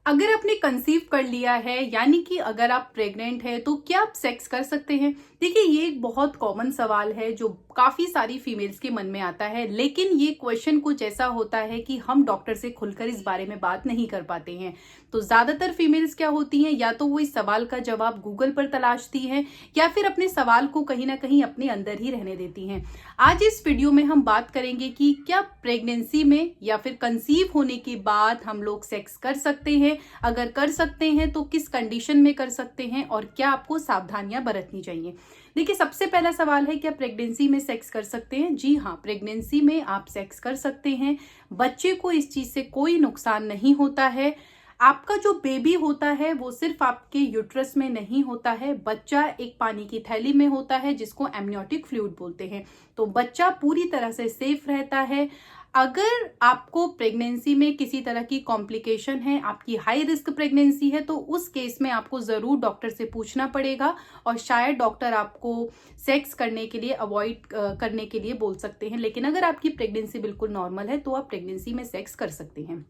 अगर आपने कंसीव कर लिया है यानी कि अगर आप प्रेग्नेंट है तो क्या आप सेक्स कर सकते हैं? देखिए, ये एक बहुत कॉमन सवाल है जो काफी सारी फीमेल्स के मन में आता है, लेकिन ये क्वेश्चन कुछ ऐसा होता है कि हम डॉक्टर से खुलकर इस बारे में बात नहीं कर पाते हैं। तो ज्यादातर फीमेल्स क्या होती हैं, या तो वो इस सवाल का जवाब गूगल पर तलाशती हैं या फिर अपने सवाल को कहीं ना कहीं अपने अंदर ही रहने देती हैं। आज इस वीडियो में हम बात करेंगे कि क्या प्रेगनेंसी में या फिर कंसीव होने के बाद हम लोग सेक्स कर सकते हैं, अगर कर सकते हैं तो किस कंडीशन में कर सकते हैं और क्या आपको सावधानियां बरतनी चाहिए। देखिए, सबसे पहला सवाल है, क्या प्रेगनेंसी में सेक्स कर सकते हैं? जी हाँ, प्रेगनेंसी में आप सेक्स कर सकते हैं। बच्चे को इस चीज से कोई नुकसान नहीं होता है। आपका जो बेबी होता है वो सिर्फ आपके यूट्रस में नहीं होता है, बच्चा एक पानी की थैली में होता है जिसको एमनियोटिक फ्लूइड बोलते हैं। तो बच्चा पूरी तरह से सेफ रहता है। अगर आपको प्रेगनेंसी में किसी तरह की कॉम्प्लिकेशन है, आपकी हाई रिस्क प्रेगनेंसी है, तो उस केस में आपको जरूर डॉक्टर से पूछना पड़ेगा और शायद डॉक्टर आपको सेक्स करने के लिए अवॉइड करने के लिए बोल सकते हैं। लेकिन अगर आपकी प्रेगनेंसी बिल्कुल नॉर्मल है तो आप प्रेगनेंसी में सेक्स कर सकते हैं।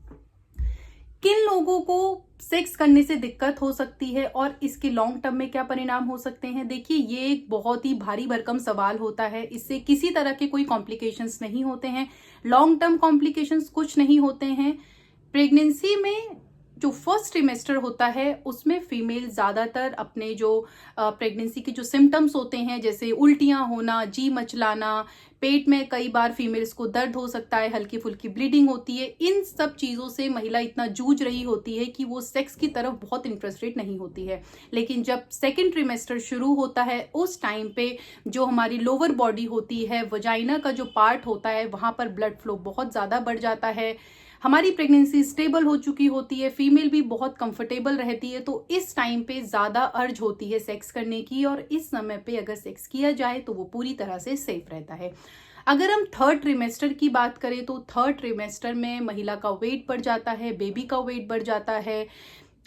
किन लोगों को सेक्स करने से दिक्कत हो सकती है और इसके लॉन्ग टर्म में क्या परिणाम हो सकते हैं? देखिए, ये एक बहुत ही भारी भरकम सवाल होता है। इससे किसी तरह के कोई कॉम्प्लिकेशंस नहीं होते हैं, लॉन्ग टर्म कॉम्प्लिकेशंस कुछ नहीं होते हैं। प्रेगनेंसी में जो फर्स्ट ट्रिमेस्टर होता है उसमें फीमेल ज्यादातर अपने जो प्रेगनेंसी के जो सिम्टम्स होते हैं, जैसे उल्टियां होना, जी मचलाना, पेट में कई बार फीमेल्स को दर्द हो सकता है, हल्की फुल्की ब्लीडिंग होती है, इन सब चीजों से महिला इतना जूझ रही होती है कि वो सेक्स की तरफ बहुत इंटरेस्टेड नहीं होती है। लेकिन जब सेकेंड ट्रिमेस्टर शुरू होता है उस टाइम पे जो हमारी लोअर बॉडी होती है, वजाइना का जो पार्ट होता है, वहां पर ब्लड फ्लो बहुत ज्यादा बढ़ जाता है। हमारी प्रेगनेंसी स्टेबल हो चुकी होती है, फीमेल भी बहुत कंफर्टेबल रहती है, तो इस टाइम पे ज्यादा अर्ज होती है सेक्स करने की, और इस समय पे अगर सेक्स किया जाए तो वो पूरी तरह से सेफ रहता है। अगर हम थर्ड ट्रिमेस्टर की बात करें तो थर्ड ट्रिमेस्टर में महिला का वेट बढ़ जाता है, बेबी का वेट बढ़ जाता है,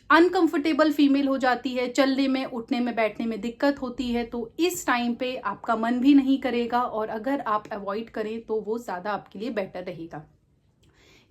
अनकंफर्टेबल फीमेल हो जाती है, चलने में, उठने में, बैठने में दिक्कत होती है। तो इस टाइम पे आपका मन भी नहीं करेगा, और अगर आप अवॉइड करें तो वो ज्यादा आपके लिए बेटर रहेगा।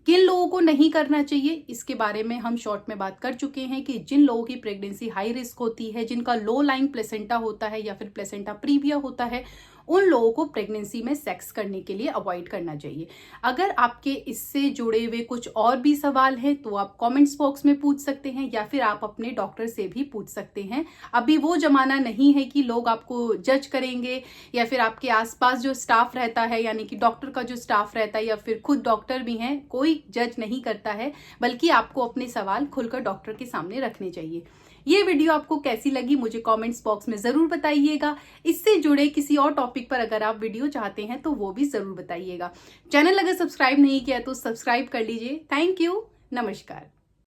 किन लोगों को नहीं करना चाहिए, इसके बारे में हम शॉर्ट में बात कर चुके हैं कि जिन लोगों की प्रेगनेंसी हाई रिस्क होती है, जिनका लो लाइंग प्लेसेंटा होता है या फिर प्लेसेंटा प्रीविया होता है, उन लोगों को प्रेगनेंसी में सेक्स करने के लिए अवॉइड करना चाहिए। अगर आपके इससे जुड़े हुए कुछ और भी सवाल हैं तो आप कमेंट्स बॉक्स में पूछ सकते हैं या फिर आप अपने डॉक्टर से भी पूछ सकते हैं। अभी वो जमाना नहीं है कि लोग आपको जज करेंगे, या फिर आपके आसपास जो स्टाफ रहता है, यानी कि डॉक्टर का जो स्टाफ रहता है या फिर खुद डॉक्टर भी हैं, कोई जज नहीं करता है, बल्कि आपको अपने सवाल खुलकर डॉक्टर के सामने रखने चाहिए। ये वीडियो आपको कैसी लगी मुझे कमेंट्स बॉक्स में जरूर बताइएगा। इससे जुड़े किसी और टॉपिक पर अगर आप वीडियो चाहते हैं तो वो भी जरूर बताइएगा। चैनल अगर सब्सक्राइब नहीं किया तो सब्सक्राइब कर लीजिए। थैंक यू, नमस्कार।